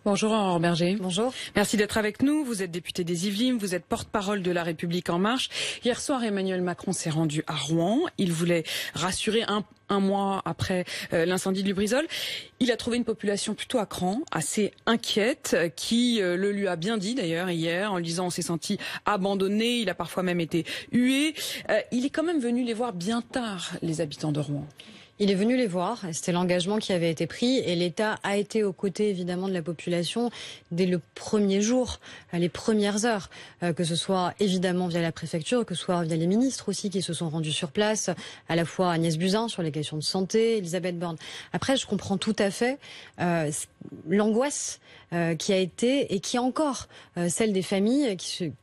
Bonjour Aurore Berger. Bonjour. Merci d'être avec nous. Vous êtes député des Yvelines, vous êtes porte-parole de La République En Marche. Hier soir, Emmanuel Macron s'est rendu à Rouen. Il voulait rassurer un mois après l'incendie de Lubrizol. Il a trouvé une population plutôt à cran, assez inquiète, qui le lui a bien dit d'ailleurs hier, en lui disant on s'est senti abandonné, il a parfois même été hué. Il est quand même venu les voir bien tard, les habitants de Rouen. Il est venu les voir, c'était l'engagement qui avait été pris et l'État a été aux côtés évidemment de la population dès le premier jour, les premières heures, que ce soit évidemment via la préfecture, que ce soit via les ministres aussi qui se sont rendus sur place, à la fois Agnès Buzyn sur les questions de santé, Elisabeth Borne. Après, je comprends tout à fait l'angoisse qui a été et qui est encore celle des familles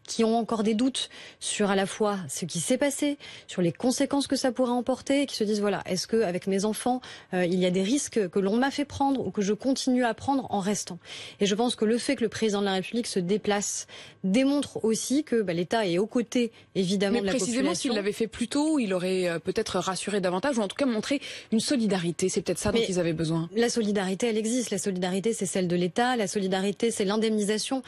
qui ont encore des doutes sur à la fois ce qui s'est passé, sur les conséquences que ça pourrait emporter, et qui se disent voilà, est-ce que avec mes enfants il y a des risques que l'on m'a fait prendre ou que je continue à prendre en restant. Et je pense que le fait que le président de la République se déplace démontre aussi que l'État est aux côtés évidemment de la population. Mais précisément, s'il l'avait fait plus tôt, il aurait peut-être rassuré davantage ou en tout cas montré une solidarité. C'est peut-être ça dont ils avaient besoin. La solidarité, elle existe. La solidarité, c'est celle de l'État. La solidarité, c'est l'indemnisation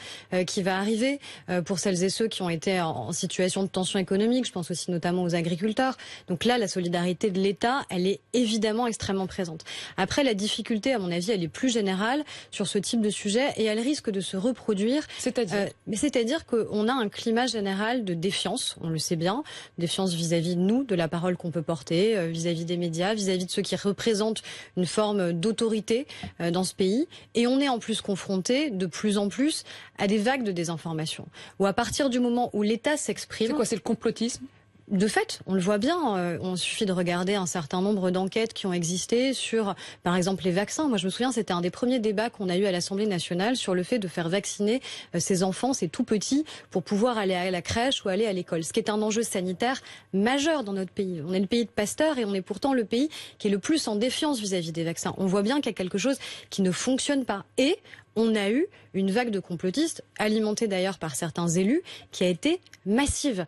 qui va arriver pour celles et ceux qui ont été en situation de tension économique. Je pense aussi notamment aux agriculteurs. Donc là, la solidarité de l'État, elle est évidemment extrêmement présente. Après, la difficulté, à mon avis, elle est plus générale sur ce type de sujet et elle risque de se reproduire. C'est-à-dire qu'on a un climat général de défiance, on le sait bien, défiance vis-à-vis de nous, de la parole qu'on peut porter, vis-à-vis des médias, vis-à-vis de ceux qui représentent une forme d'autorité dans ce pays. Et on est en plus confronté de plus en plus à des vagues de désinformation. Où à partir du moment où l'État s'exprime... C'est quoi, c'est le complotisme ? De fait, on le voit bien, on suffit de regarder un certain nombre d'enquêtes qui ont existé sur, par exemple, les vaccins. Moi, je me souviens, c'était un des premiers débats qu'on a eu à l'Assemblée nationale sur le fait de faire vacciner ces enfants, ces tout petits, pour pouvoir aller à la crèche ou aller à l'école. Ce qui est un enjeu sanitaire majeur dans notre pays. On est le pays de Pasteur et on est pourtant le pays qui est le plus en défiance vis-à-vis des vaccins. On voit bien qu'il y a quelque chose qui ne fonctionne pas. Et on a eu une vague de complotistes, alimentée d'ailleurs par certains élus, qui a été massive.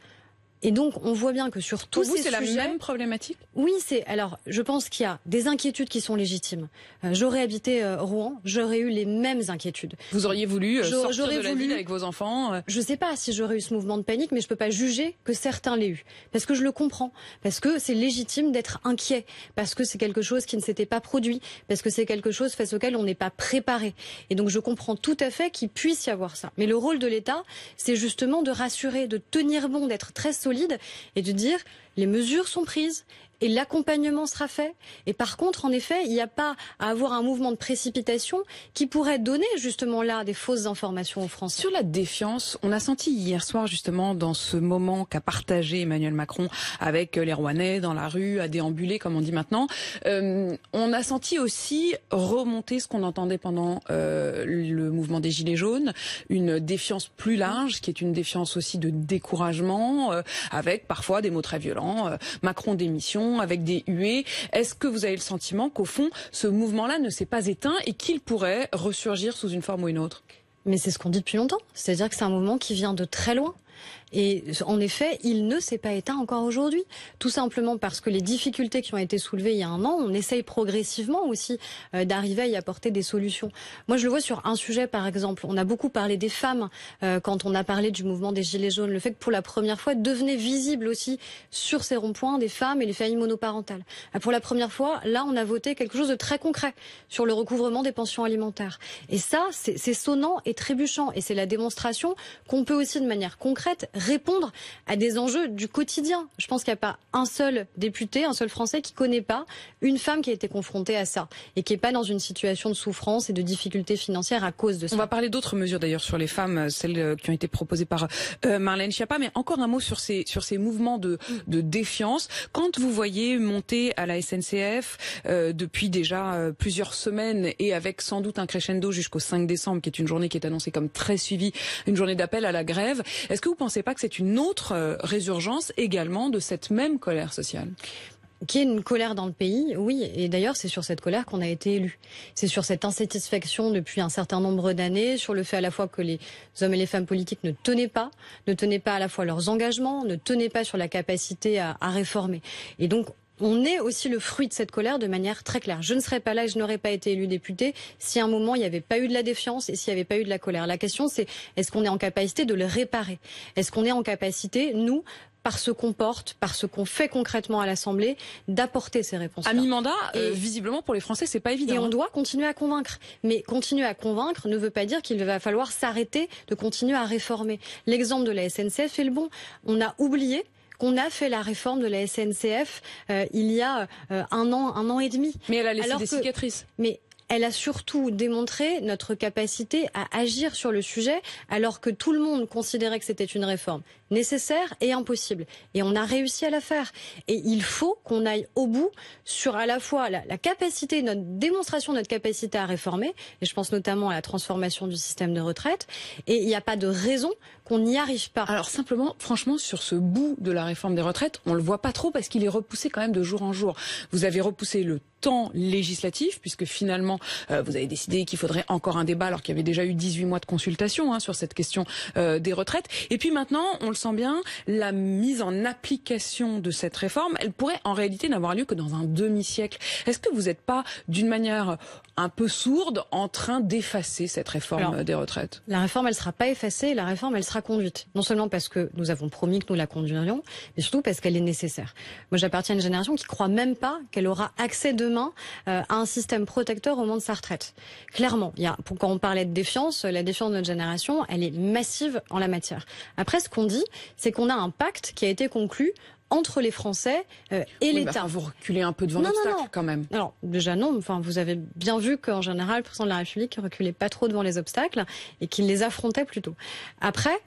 Et donc, on voit bien que sur tous ces sujets... Pour vous, c'est la même problématique ? Oui, alors, je pense qu'il y a des inquiétudes qui sont légitimes. J'aurais habité Rouen, j'aurais eu les mêmes inquiétudes. Vous auriez voulu sortir de la ville avec vos enfants Je ne sais pas si j'aurais eu ce mouvement de panique, mais je ne peux pas juger que certains l'aient eu. Parce que je le comprends. Parce que c'est légitime d'être inquiet. Parce que c'est quelque chose qui ne s'était pas produit. Parce que c'est quelque chose face auquel on n'est pas préparé. Et donc, je comprends tout à fait qu'il puisse y avoir ça. Mais le rôle de l'État, c'est justement de rassurer, de tenir bon, d'être très solide et de dire les mesures sont prises et l'accompagnement sera fait. Et par contre, en effet, il n'y a pas à avoir un mouvement de précipitation qui pourrait donner justement là des fausses informations aux Français. Sur la défiance, on a senti hier soir justement dans ce moment qu'a partagé Emmanuel Macron avec les Rouennais dans la rue, à déambuler comme on dit maintenant, on a senti aussi remonter ce qu'on entendait pendant le mouvement des Gilets jaunes, une défiance plus large qui est une défiance aussi de découragement avec parfois des mots très violents, Macron démission, avec des huées. Est-ce que vous avez le sentiment qu'au fond, ce mouvement-là ne s'est pas éteint et qu'il pourrait ressurgir sous une forme ou une autre ? Mais c'est ce qu'on dit depuis longtemps. C'est-à-dire que c'est un mouvement qui vient de très loin. Et en effet, il ne s'est pas éteint encore aujourd'hui. Tout simplement parce que les difficultés qui ont été soulevées il y a un an, on essaye progressivement aussi d'arriver à y apporter des solutions. Moi, je le vois sur un sujet, par exemple. On a beaucoup parlé des femmes quand on a parlé du mouvement des Gilets jaunes. Le fait que pour la première fois, devenait visible aussi sur ces ronds-points des femmes et les familles monoparentales. Pour la première fois, là, on a voté quelque chose de très concret sur le recouvrement des pensions alimentaires. Et ça, c'est sonnant et trébuchant. Et c'est la démonstration qu'on peut aussi, de manière concrète, répondre à des enjeux du quotidien. Je pense qu'il n'y a pas un seul député, un seul Français qui ne connaît pas une femme qui a été confrontée à ça et qui n'est pas dans une situation de souffrance et de difficultés financières à cause de ça. On va parler d'autres mesures d'ailleurs sur les femmes, celles qui ont été proposées par Marlène Schiappa, mais encore un mot sur ces mouvements de défiance. Quand vous voyez monter à la SNCF depuis déjà plusieurs semaines et avec sans doute un crescendo jusqu'au 5 décembre, qui est une journée qui est annoncée comme très suivie, une journée d'appel à la grève, est-ce que vous pensez pas que c'est une autre résurgence également de cette même colère sociale ? Qui est une colère dans le pays, oui, et d'ailleurs c'est sur cette colère qu'on a été élu. C'est sur cette insatisfaction depuis un certain nombre d'années, sur le fait à la fois que les hommes et les femmes politiques ne tenaient pas à la fois leurs engagements, ne tenaient pas sur la capacité à réformer. Et donc on est aussi le fruit de cette colère de manière très claire. Je ne serais pas là et je n'aurais pas été élu député si à un moment il n'y avait pas eu de la défiance et s'il n'y avait pas eu de la colère. La question c'est, est-ce qu'on est en capacité de le réparer? Est-ce qu'on est en capacité, nous, par ce qu'on porte, par ce qu'on fait concrètement à l'Assemblée, d'apporter ces réponses. À mi-mandat, visiblement pour les Français, c'est pas évident. Et on doit continuer à convaincre. Mais continuer à convaincre ne veut pas dire qu'il va falloir s'arrêter de continuer à réformer. L'exemple de la SNCF est le bon. On a oublié qu'on a fait la réforme de la SNCF il y a un an et demi. Mais elle a laissé des cicatrices. Mais elle a surtout démontré notre capacité à agir sur le sujet alors que tout le monde considérait que c'était une réforme nécessaire et impossible. Et on a réussi à la faire. Et il faut qu'on aille au bout sur à la fois la capacité, notre démonstration de notre capacité à réformer, et je pense notamment à la transformation du système de retraite, et il n'y a pas de raison qu'on n'y arrive pas. Alors simplement, franchement, sur ce bout de la réforme des retraites, on le voit pas trop parce qu'il est repoussé quand même de jour en jour. Vous avez repoussé le temps législatif, puisque finalement, vous avez décidé qu'il faudrait encore un débat, alors qu'il y avait déjà eu 18 mois de consultation sur cette question des retraites. Et puis maintenant, on le sent bien, la mise en application de cette réforme, elle pourrait en réalité n'avoir lieu que dans un demi-siècle. Est-ce que vous n'êtes pas, d'une manière un peu sourde, en train d'effacer cette réforme des retraites? La réforme, elle ne sera pas effacée, la réforme, elle sera conduite. Non seulement parce que nous avons promis que nous la conduirions, mais surtout parce qu'elle est nécessaire. Moi, j'appartiens à une génération qui ne croit même pas qu'elle aura accès demain à un système protecteur au moment de sa retraite. Clairement, quand on parlait de défiance, la défiance de notre génération, elle est massive en la matière. Après, ce qu'on dit, c'est qu'on a un pacte qui a été conclu entre les Français et l'État. Vous reculez un peu devant l'obstacle quand même. Alors déjà non, enfin vous avez bien vu qu'en général le président de la République ne reculait pas trop devant les obstacles et qu'il les affrontait plutôt. Après,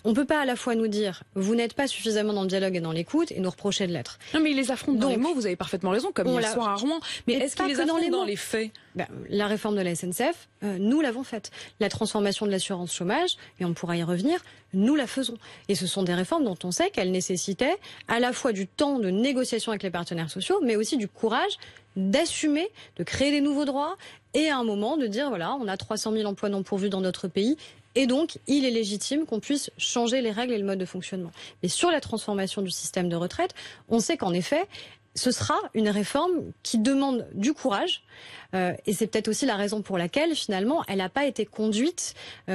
on ne peut pas à la fois nous dire vous n'êtes pas suffisamment dans le dialogue et dans l'écoute et nous reprocher de l'être. Non mais il les affronte dans les mots, vous avez parfaitement raison, comme hier soir à Rouen. Mais est-ce qu'il les affronte dans les faits? La réforme de la SNCF, nous l'avons faite. La transformation de l'assurance chômage, et on pourra y revenir, nous la faisons. Et ce sont des réformes dont on sait qu'elles nécessitaient à la fois du temps de négociation avec les partenaires sociaux, mais aussi du courage d'assumer, de créer des nouveaux droits et à un moment de dire voilà, on a 300 000 emplois non pourvus dans notre pays. Et donc, il est légitime qu'on puisse changer les règles et le mode de fonctionnement. Mais sur la transformation du système de retraite, on sait qu'en effet, ce sera une réforme qui demande du courage. Et c'est peut-être aussi la raison pour laquelle, finalement, elle n'a pas été conduite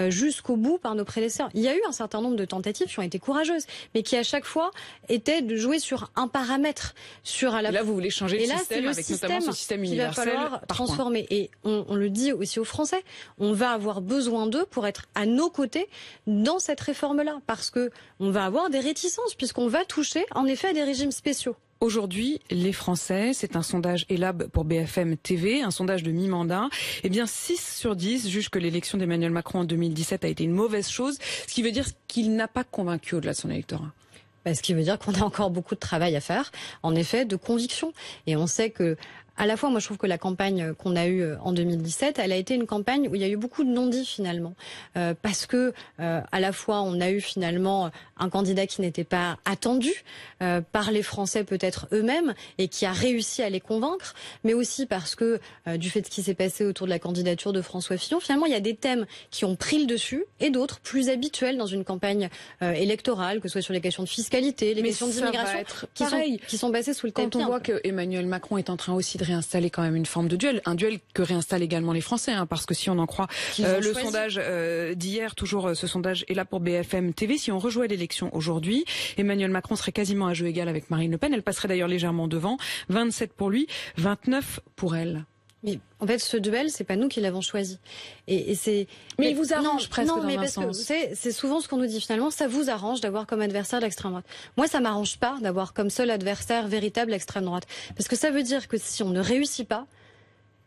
jusqu'au bout par nos prédécesseurs. Il y a eu un certain nombre de tentatives qui ont été courageuses, mais qui, à chaque fois, étaient de jouer sur un paramètre. Là, vous voulez changer le système, avec notamment ce système universel. Il va falloir transformer. Et on le dit aussi aux Français, on va avoir besoin d'eux pour être à nos côtés dans cette réforme-là. Parce que on va avoir des réticences, puisqu'on va toucher, en effet, à des régimes spéciaux. Aujourd'hui, les Français, c'est un sondage Elab pour BFM TV, un sondage de mi-mandat, 6 sur 10 jugent que l'élection d'Emmanuel Macron en 2017 a été une mauvaise chose, ce qui veut dire qu'il n'a pas convaincu au-delà de son électorat. Ce qui veut dire qu'on a encore beaucoup de travail à faire, en effet, de conviction. Et on sait que, à la fois, moi je trouve que la campagne qu'on a eue en 2017, elle a été une campagne où il y a eu beaucoup de non-dits finalement. Parce que, à la fois, on a eu finalement un candidat qui n'était pas attendu par les Français peut-être eux-mêmes et qui a réussi à les convaincre, mais aussi parce que, du fait de ce qui s'est passé autour de la candidature de François Fillon, finalement il y a des thèmes qui ont pris le dessus et d'autres plus habituels dans une campagne électorale, que ce soit sur les questions de fiscalité, les questions d'immigration, qui sont passées sous le tapis. Quand on voit que Emmanuel Macron est en train aussi de réinstaller quand même une forme de duel, un duel que réinstallent également les Français, parce que si on en croit le sondage d'hier, toujours ce sondage est là pour BFM TV, si on rejouait l'élection aujourd'hui, Emmanuel Macron serait quasiment à jeu égal avec Marine Le Pen, elle passerait d'ailleurs légèrement devant, 27 pour lui, 29 pour elle. Mais en fait, ce duel, c'est pas nous qui l'avons choisi. Et c'est. Mais il vous arrange presque dans un sens. C'est souvent ce qu'on nous dit finalement. Ça vous arrange d'avoir comme adversaire l'extrême droite. Moi, ça m'arrange pas d'avoir comme seul adversaire véritable l'extrême droite, parce que ça veut dire que si on ne réussit pas,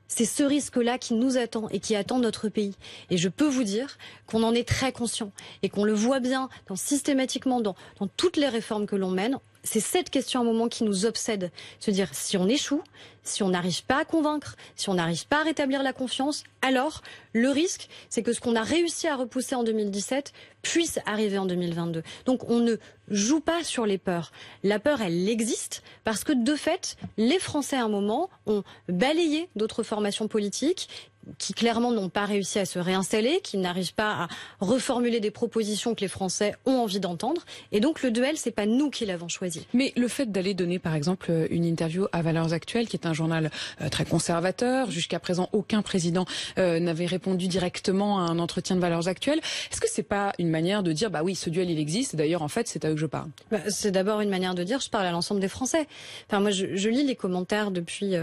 c'est ce risque-là qui nous attend et qui attend notre pays. Et je peux vous dire qu'on en est très conscient et qu'on le voit bien systématiquement dans toutes les réformes que l'on mène. C'est cette question à un moment qui nous obsède. Se dire, si on échoue, si on n'arrive pas à convaincre, si on n'arrive pas à rétablir la confiance, alors le risque, c'est que ce qu'on a réussi à repousser en 2017 puisse arriver en 2022. Donc on ne joue pas sur les peurs. La peur, elle existe parce que de fait, les Français à un moment ont balayé d'autres formations politiques qui clairement n'ont pas réussi à se réinstaller, qui n'arrivent pas à reformuler des propositions que les Français ont envie d'entendre. Et donc le duel, c'est pas nous qui l'avons choisi. Mais le fait d'aller donner par exemple une interview à Valeurs Actuelles, qui est un journal très conservateur, jusqu'à présent aucun président n'avait répondu directement à un entretien de Valeurs Actuelles, est-ce que c'est pas une manière de dire bah oui, ce duel il existe, d'ailleurs en fait c'est à eux que je parle? C'est d'abord une manière de dire je parle à l'ensemble des Français. Enfin moi je lis les commentaires depuis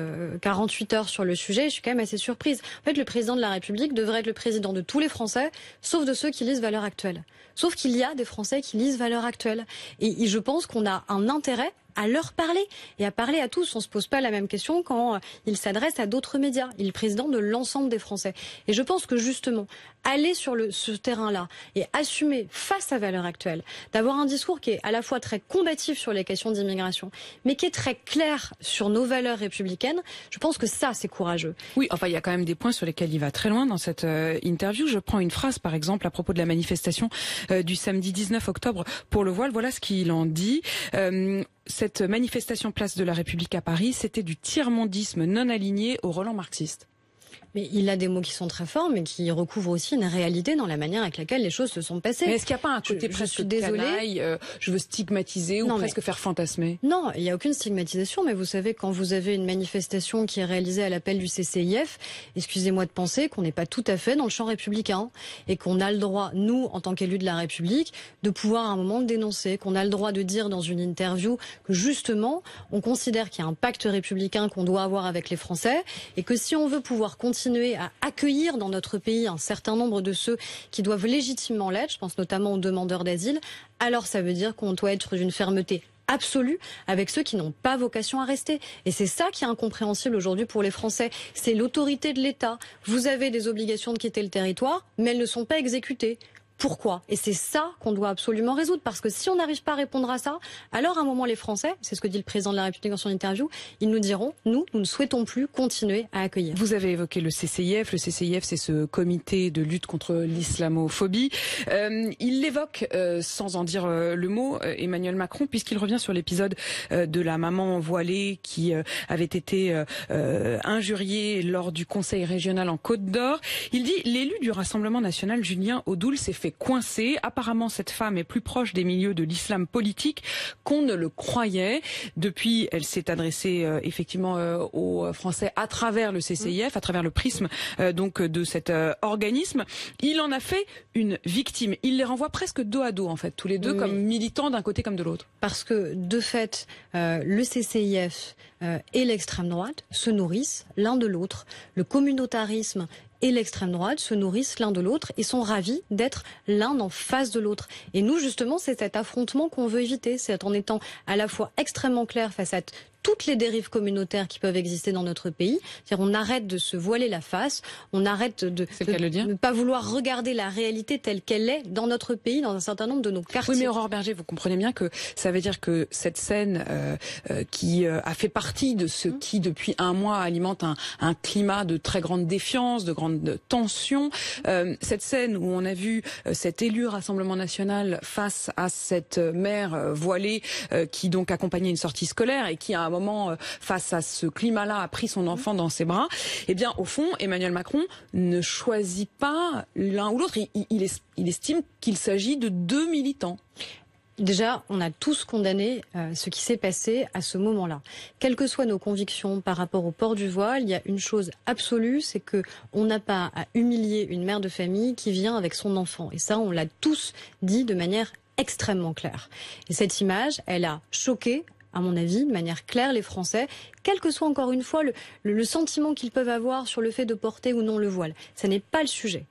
48 heures sur le sujet, je suis quand même assez surprise. En fait, le président de la République devrait être le président de tous les Français, sauf de ceux qui lisent Valeurs Actuelles. Sauf qu'il y a des Français qui lisent Valeurs Actuelles. Et je pense qu'on a un intérêt à leur parler et à parler à tous. On se pose pas la même question quand il s'adresse à d'autres médias. Il est président de l'ensemble des Français. Et je pense que justement, aller sur ce terrain-là et assumer face à Valeurs Actuelles, d'avoir un discours qui est à la fois très combatif sur les questions d'immigration, mais qui est très clair sur nos valeurs républicaines, je pense que ça, c'est courageux. Oui, enfin, il y a quand même des points sur lesquels il va très loin dans cette interview. Je prends une phrase, par exemple, à propos de la manifestation du samedi 19 octobre pour le voile. Voilà ce qu'il en dit. Cette manifestation place de la République à Paris, c'était du tiers-mondisme non aligné au relent marxiste. Mais il a des mots qui sont très forts, mais qui recouvrent aussi une réalité dans la manière avec laquelle les choses se sont passées. Mais est-ce qu'il n'y a pas un côté presque canaille, je veux stigmatiser ou presque faire fantasmer? Non, il n'y a aucune stigmatisation, mais vous savez, quand vous avez une manifestation qui est réalisée à l'appel du CCIF, excusez-moi de penser qu'on n'est pas tout à fait dans le champ républicain et qu'on a le droit, nous, en tant qu'élus de la République, de pouvoir à un moment dénoncer, qu'on a le droit de dire dans une interview que justement, on considère qu'il y a un pacte républicain qu'on doit avoir avec les Français et que si on veut pouvoir continuer à accueillir dans notre pays un certain nombre de ceux qui doivent légitimement l'être, je pense notamment aux demandeurs d'asile, alors ça veut dire qu'on doit être d'une fermeté absolue avec ceux qui n'ont pas vocation à rester. Et c'est ça qui est incompréhensible aujourd'hui pour les Français. C'est l'autorité de l'État. Vous avez des obligations de quitter le territoire, mais elles ne sont pas exécutées. Pourquoi? Et c'est ça qu'on doit absolument résoudre, parce que si on n'arrive pas à répondre à ça, alors à un moment les Français, c'est ce que dit le président de la République dans son interview, ils nous diront, nous ne souhaitons plus continuer à accueillir. Vous avez évoqué le CCIF. Le CCIF, c'est ce comité de lutte contre l'islamophobie. Il l'évoque sans en dire le mot, Emmanuel Macron, puisqu'il revient sur l'épisode de la maman voilée qui avait été injuriée lors du conseil régional en Côte d'Or. Il dit, l'élu du Rassemblement national, Julien Audoul, s'est fait coincé. Apparemment, cette femme est plus proche des milieux de l'islam politique qu'on ne le croyait. Depuis, elle s'est adressée effectivement aux Français à travers le CCIF, à travers le prisme donc de cet organisme. Il en a fait une victime. Il les renvoie presque dos à dos, en fait, tous les deux, comme militants d'un côté comme de l'autre. Parce que, de fait, le CCIF et l'extrême droite se nourrissent l'un de l'autre. Le communautarisme et l'extrême droite se nourrissent l'un de l'autre et sont ravis d'être l'un en face de l'autre. Et nous, justement, c'est cet affrontement qu'on veut éviter. C'est en étant à la fois extrêmement clair face à toutes les dérives communautaires qui peuvent exister dans notre pays. C'est-à-dire, on arrête de se voiler la face, on arrête de ne pas vouloir regarder la réalité telle qu'elle est dans notre pays, dans un certain nombre de nos quartiers. Oui, mais Aurore Berger, vous comprenez bien que ça veut dire que cette scène qui a fait partie de ce qui, depuis un mois, alimente un climat de très grande défiance, de grande tension, cette scène où on a vu cet élu Rassemblement national face à cette mère voilée qui donc accompagnait une sortie scolaire et qui a un moment, face à ce climat-là, a pris son enfant dans ses bras, eh bien, au fond, Emmanuel Macron ne choisit pas l'un ou l'autre. Il estime qu'il s'agit de deux militants. Déjà, on a tous condamné ce qui s'est passé à ce moment-là. Quelles que soient nos convictions par rapport au port du voile, il y a une chose absolue, c'est que on n'a pas à humilier une mère de famille qui vient avec son enfant. Et ça, on l'a tous dit de manière extrêmement claire. Et cette image, elle a choqué, à mon avis, de manière claire, les Français, quel que soit encore une fois le sentiment qu'ils peuvent avoir sur le fait de porter ou non le voile. Ça n'est pas le sujet.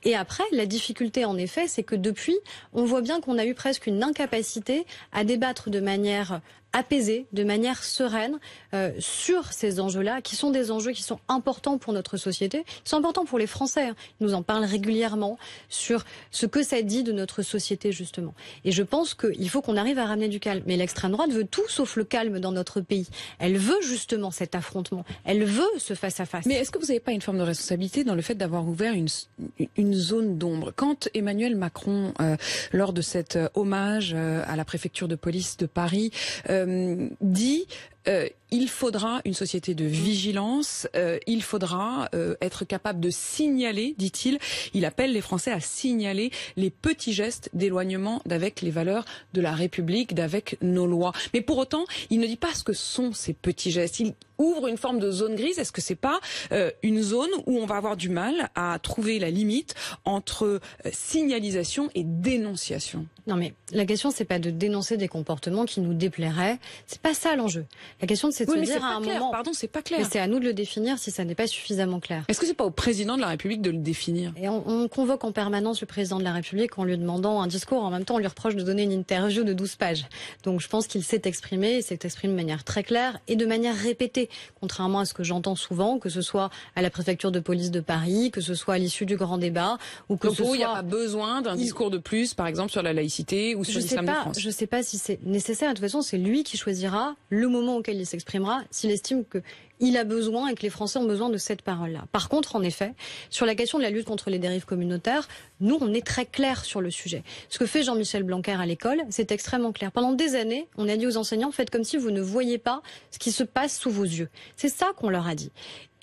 Et après, la difficulté, en effet, c'est que depuis, on voit bien qu'on a eu presque une incapacité à débattre de manière apaisée, de manière sereine, sur ces enjeux-là, qui sont des enjeux qui sont importants pour notre société, qui sont importants pour les Français. Ils nous en parlent régulièrement sur ce que ça dit de notre société, justement. Et je pense qu'il faut qu'on arrive à ramener du calme. Mais l'extrême droite veut tout sauf le calme dans notre pays. Elle veut justement justement cet affrontement. Elle veut ce face-à-face. Mais est-ce que vous n'avez pas une forme de responsabilité dans le fait d'avoir ouvert une zone d'ombre? Quand Emmanuel Macron, lors de cet hommage à la préfecture de police de Paris, dit il faudra une société de vigilance, il faudra être capable de signaler, dit-il. Il appelle les Français à signaler les petits gestes d'éloignement d'avec les valeurs de la République, d'avec nos lois. Mais pour autant, il ne dit pas ce que sont ces petits gestes. Il ouvre une forme de zone grise. Est-ce que c'est pas une zone où on va avoir du mal à trouver la limite entre signalisation et dénonciation? Non, mais la question, c'est pas de dénoncer des comportements qui nous déplairaient. C'est pas ça l'enjeu. La question, c'est de se dire à un moment. Pardon, c'est pas clair. Mais c'est à nous de le définir si ça n'est pas suffisamment clair. Est-ce que c'est pas au président de la République de le définir? Et on convoque en permanence le président de la République en lui demandant un discours. En même temps, on lui reproche de donner une interview de 12 pages. Donc, je pense qu'il s'est exprimé de manière très claire et de manière répétée. Contrairement à ce que j'entends souvent, que ce soit à la préfecture de police de Paris, que ce soit à l'issue du grand débat, ou que donc, ce soit. Il n'y a pas besoin d'un discours de plus, par exemple, sur la laïcité ou sur l'islam de France. Je ne sais pas si c'est nécessaire. De toute façon, c'est lui qui choisira le moment auquel il s'exprimera, s'il estime qu'il a besoin et que les Français ont besoin de cette parole-là. Par contre, en effet, sur la question de la lutte contre les dérives communautaires, nous, on est très clair sur le sujet. Ce que fait Jean-Michel Blanquer à l'école, c'est extrêmement clair. Pendant des années, on a dit aux enseignants, faites comme si vous ne voyiez pas ce qui se passe sous vos yeux. C'est ça qu'on leur a dit.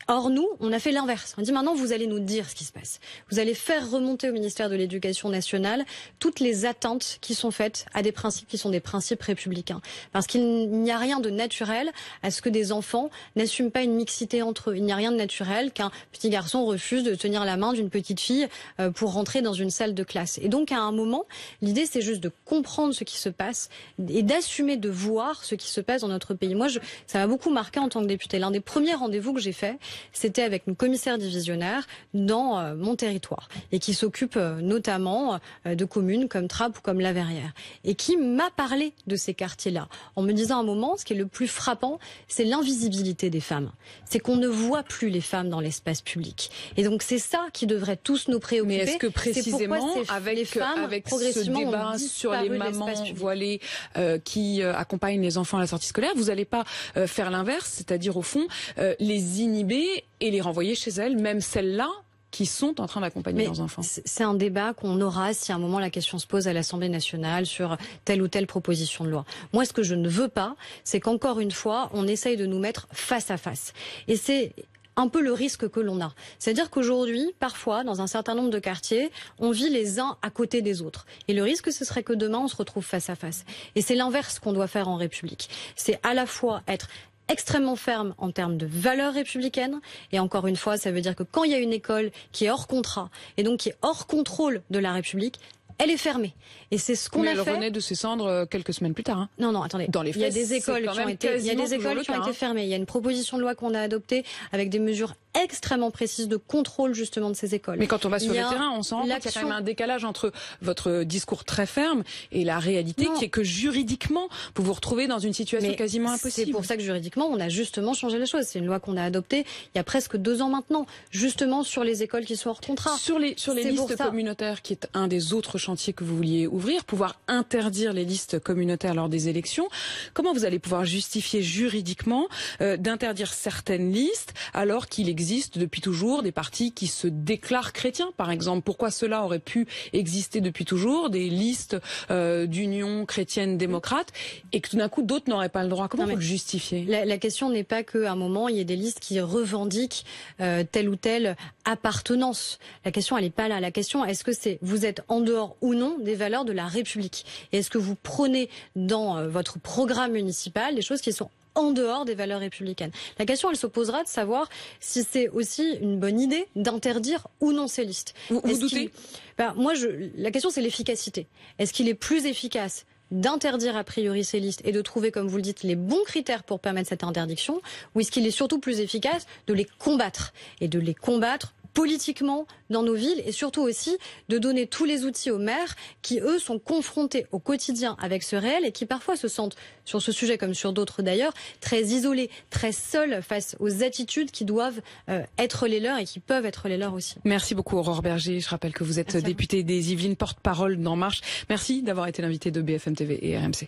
Or, nous, on a fait l'inverse. On dit maintenant, vous allez nous dire ce qui se passe. Vous allez faire remonter au ministère de l'Éducation nationale toutes les atteintes qui sont faites à des principes qui sont des principes républicains. Parce qu'il n'y a rien de naturel à ce que des enfants n'assument pas une mixité entre eux. Il n'y a rien de naturel qu'un petit garçon refuse de tenir la main d'une petite fille pour rentrer dans une salle de classe. Et donc, à un moment, l'idée, c'est juste de comprendre ce qui se passe et d'assumer de voir ce qui se passe dans notre pays. Moi, ça m'a beaucoup marqué en tant que députée. L'un des premiers rendez-vous que j'ai fait, c'était avec une commissaire divisionnaire dans mon territoire et qui s'occupe notamment de communes comme Trappes ou comme La Verrière et qui m'a parlé de ces quartiers-là en me disant à un moment, ce qui est le plus frappant, c'est l'invisibilité des femmes. C'est qu'on ne voit plus les femmes dans l'espace public. Et donc c'est ça qui devrait tous nous préoccuper. Mais est-ce que précisément avec ce débat sur les mamans voilées qui accompagnent les enfants à la sortie scolaire, vous n'allez pas faire l'inverse, c'est-à-dire au fond les inhiber et les renvoyer chez elles, même celles-là qui sont en train d'accompagner leurs enfants? C'est un débat qu'on aura si à un moment la question se pose à l'Assemblée nationale sur telle ou telle proposition de loi. Moi, ce que je ne veux pas, c'est qu'encore une fois, on essaye de nous mettre face à face. Et c'est un peu le risque que l'on a. C'est-à-dire qu'aujourd'hui, parfois, dans un certain nombre de quartiers, on vit les uns à côté des autres. Et le risque, ce serait que demain, on se retrouve face à face. Et c'est l'inverse qu'on doit faire en République. C'est à la fois être extrêmement ferme en termes de valeurs républicaines. Et encore une fois, ça veut dire que quand il y a une école qui est hors contrat et donc qui est hors contrôle de la République, elle est fermée. Et c'est ce qu'on a fait. Elle revenait de ses cendres quelques semaines plus tard. Hein. Non, attendez. Dans les faits, il y a des écoles qui ont été fermées. Il y a une proposition de loi qu'on a adoptée avec des mesures extrêmement précises de contrôle justement de ces écoles. Mais quand on va sur le terrain, on s'en rend compte qu'il y a quand même un décalage entre votre discours très ferme et la réalité qui est que juridiquement, vous vous retrouvez dans une situation quasiment impossible. C'est pour ça que juridiquement, on a justement changé les choses. C'est une loi qu'on a adoptée il y a presque 2 ans maintenant, justement sur les écoles qui sont hors contrat. Sur les listes communautaires, qui est un des autres chantiers que vous vouliez ouvrir, pouvoir interdire les listes communautaires lors des élections, comment vous allez pouvoir justifier juridiquement d'interdire certaines listes alors qu'il existe depuis toujours des partis qui se déclarent chrétiens, par exemple? Pourquoi cela aurait pu exister depuis toujours, des listes d'union chrétienne démocrate, et que tout d'un coup d'autres n'auraient pas le droit? Comment vous le justifiez? La question n'est pas qu'à un moment il y ait des listes qui revendiquent telle ou telle appartenance. La question elle n'est pas là. La question, est-ce que c'est vous êtes en dehors ou non des valeurs de la République? Et est-ce que vous prenez dans votre programme municipal des choses qui sont en dehors des valeurs républicaines? La question, elle se posera de savoir si c'est aussi une bonne idée d'interdire ou non ces listes. Vous doutez? La question, c'est l'efficacité. Est-ce qu'il est plus efficace d'interdire a priori ces listes et de trouver, comme vous le dites, les bons critères pour permettre cette interdiction, ou est-ce qu'il est surtout plus efficace de les combattre, et de les combattre politiquement dans nos villes, et surtout aussi de donner tous les outils aux maires qui, eux, sont confrontés au quotidien avec ce réel et qui parfois se sentent, sur ce sujet comme sur d'autres d'ailleurs, très isolés, très seuls face aux attitudes qui doivent être les leurs et qui peuvent être les leurs aussi. Merci beaucoup Aurore Berger. Je rappelle que vous êtes députée des Yvelines, porte-parole d'En Marche. Merci d'avoir été l'invitée de BFM TV et RMC.